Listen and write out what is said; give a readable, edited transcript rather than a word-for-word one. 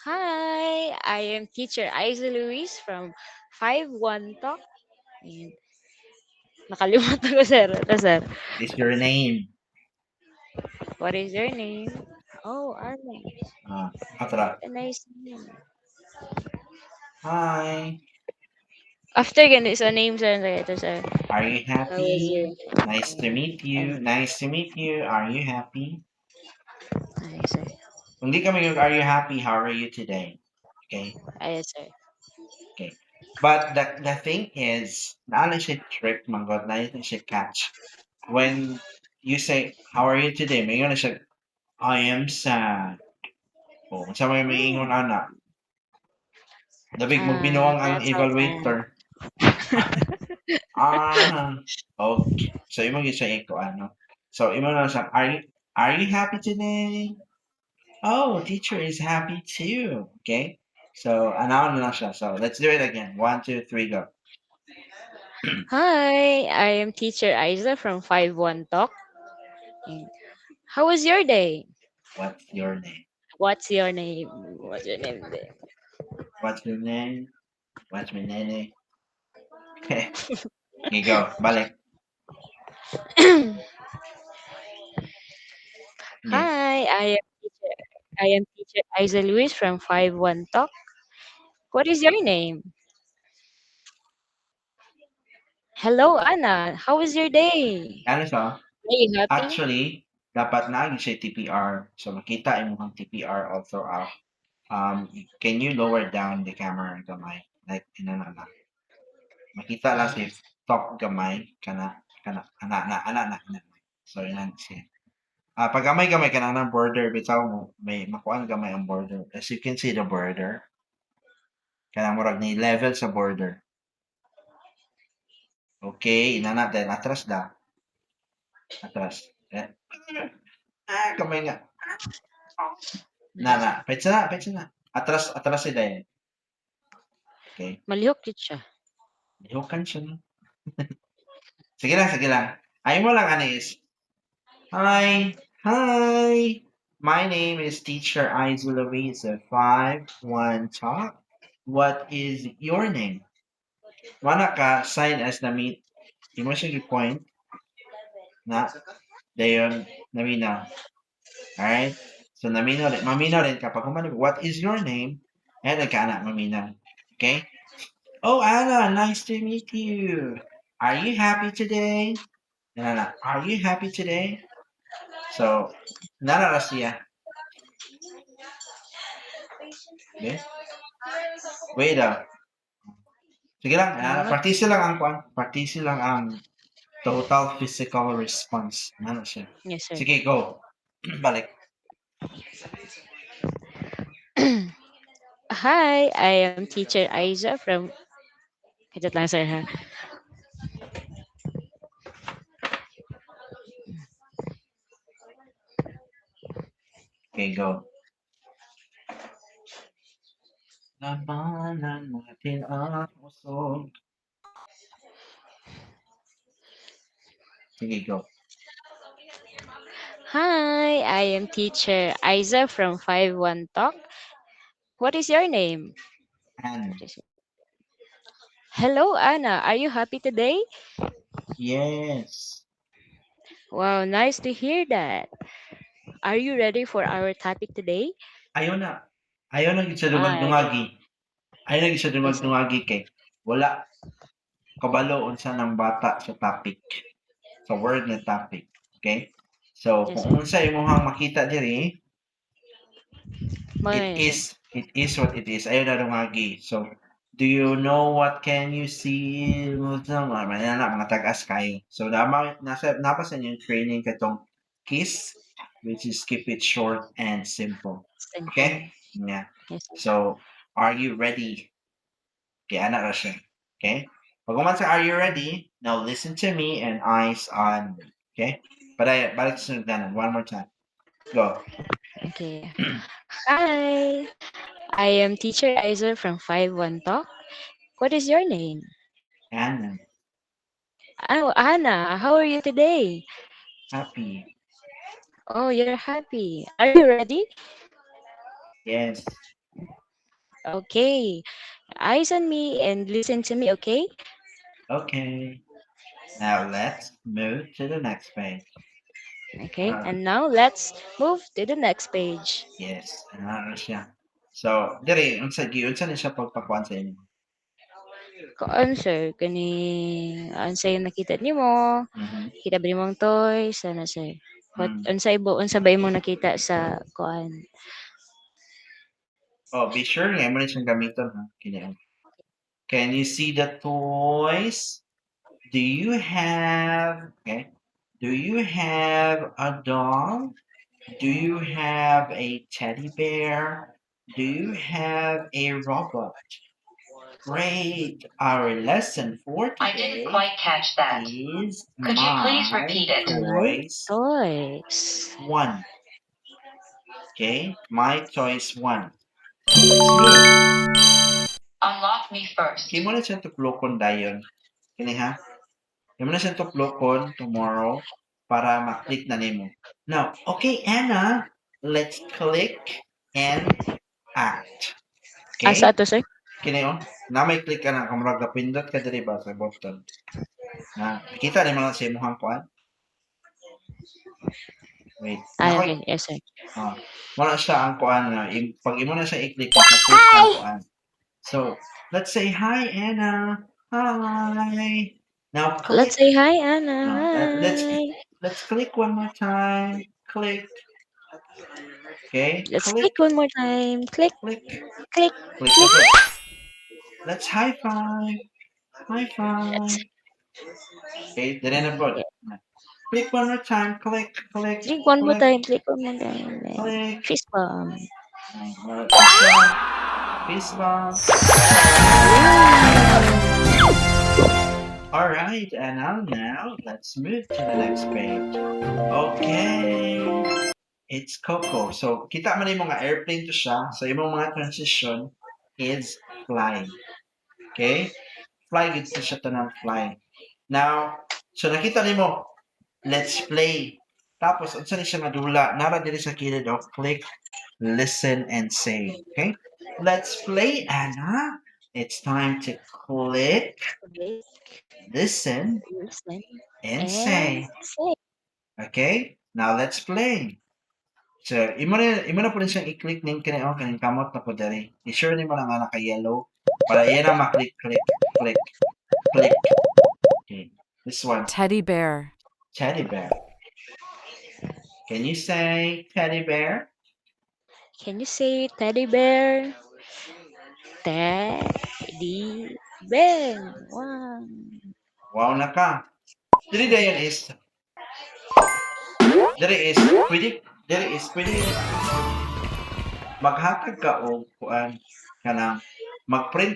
Hi, I am teacher Isa Luis from 5-1 Talk. And nakalimutan ko, sir. Sir. Is your name? What is your name? Oh, Arna. Atra. What a nice name. Hi. After ganito sa name, sir, ito, sir. Are you How was your happy? Nice to meet and you. Nice to meet you. Are you happy? ay, sir. Kung di kami yung are you happy, how are you today? Okay? Ay, sir. Okay. But the thing is, naala siya trick, manggod, na yun siya catch. When you say, how are you today? May na siya, I am sad. O, sa may Oh, ingon anak. Dabig mo binuang ang that's so sad. evaluator. Ah, okay. So, imo gyud siya iko ano. So, imo na siya, are you happy today? Oh, teacher is happy too. Okay. So, anaw na lang siya. So, let's do it again. One, two, three, go. Hi, I am teacher Isa from 5-1 Talk. And how was your day? What's your name? What's your name? What's your name? What's your name? What's my name? Okay. Okay, go. Balik. Okay. Hi, I am teacher Isa Luis from 5-1 Talk. What is your name? Hello, Anna. How was your day? Ano siya? Are you happy? Actually, dapat na siya TPR. So, makita imong TPR all throughout. Can you lower down the camera gamay? Like, inana na. Makita lang si top gamay, kana. So, yun siya. Pag gamay-gamay ka na ng border, bitaw mo, may makuan gamay ang border. As you can see the border, kana murag ni level sa border. Okay, inana then atras da. Atras. Eh. Gamay nga. Petsa na. Atras sila eh. Okay. Malihok yun siya. Lihukan siya no? Sige lang. Ayaw mo lang, Anis. Hi. My name is Teacher Aizu Louisa. 5-1 Talk. What is your name? Wala ka, sign as na meet. Imo siya point na dayon naminaw. Alright? So maminaw rin kapag kumanig, what is your name? And ka na, maminaw. Okay? Oh, Anna, nice to meet you. Are you happy today? Na. Are you happy today? So, narara siya. Okay? Wait Sige lang, What? practice lang ang total physical response. Ano siya? Yes, sir. Sige, go. Balik. Hi, I am teacher Isa from... Ito lang, sir, ha? Okay, go. Labanan natin ang puso. Sige, go. Hi, I am teacher Isa from 5-1 Talk. What is your name? And, Hello, Anna. Are you happy today? yes. Wow, nice to hear that. Are you ready for our topic today? Ayaw na. Ayaw na gid sa Okay. dungag-dungagi. Ayaw na gid sa Yes, sir. dungag-dungagi kay wala kabalo unsa ng bata sa topic. Sa word na topic. Okay? So, Yes, kung sir. unsa imong makita diri, Mga it yun, sir. is it is what it is. Ayaw na dungagi. So, do you know what can you see? Mga tagas kayo. So, napa sa inyong training katong KISS, which is keep it short and simple. Simple. Okay? Yeah. Yes, sir. So, are you ready? Okay, anak ra siya. Okay? Pag umansa, are you ready? Now listen to me and eyes on me. Okay? Balik sa sunod one more time. Go. Okay. Hi, I am teacher Isa from 5-1 Talk. What is your name? And Oh, Anna. How are you today? happy. Oh, you're happy. Are you ready? Yes. Okay. Eyes on me and listen to me, okay? Okay. Now let's move to the next page. Okay. Uh, And now let's move to the next page. yes, ano siya. So, diri, unsa ni siya pagpakuan sa inyo? Answer kani unsay nakita nimo? Mhm. Kita ba nimong toys ano sir? What Mm. unsa ba imong nakita sa kuan? Oh, be sure nga mo na siyang gamiton ha. Kini. Can you see the toys? Do you have okay? Do you have a doll? Do you have a teddy bear? Do you have a robot? Great. Our lesson for I didn't today quite catch that. is Could you please My repeat it? My Toys toys. 1. Okay? My Toys 1. So let's move. Unlock me first. Kimo na siya tuklokon dayon. Kini ha? Kimo na siya tuklokon tomorrow para maklik na nimo. Now, okay, Anna, let's click and act. Asa Okay? to sir? Kini on. Na may click ka na kamurag pindot ka diri ba sa button. Na, kita ni mga sa imong kuan. Wait. Ah, Nakoy. okay. Yes sir. Wala siya ang kuan na pag imo na siya i-click maka-click ang kuan. So, let's say hi Anna. Hi. Now Let's click. say hi Anna. No, Hi. let's click one more time. Click. Okay? Let's click Click. one more time. Click, Click. click, Click click. again. Let's high five. High Let's five. Okay, then na po. Click one more time. Click. Click. click one more Click. time. Click one more time. Click. Fist bump. Peace bump. All right, and now let's move to the next page. Okay, it's Coco. So kita man yung mga airplane to siya. So yung mga transition is flying. Okay, fly gid to siya tanang fly. Now, so nakita nimo, let's play. Tapos unsa ni siya nga dula? Nara diri sa kilid of click, listen and say. Okay, let's play, Anna. It's time to click, Okay. listen, Listen and and say. say. Okay? Now let's play. So, imo na po rin siyang i-click ning kini o kaning kamot na po diri. I-sure nimo na nga naka-yellow para iyan ang ma-click, click, click, click. Okay. This one, Teddy bear. teddy bear. Can you say teddy bear? Can you say teddy bear? Teddy bear. Wow. Wow na ka. Diri dayon is diri is pwede maghatag ka og kuan kanang mag-print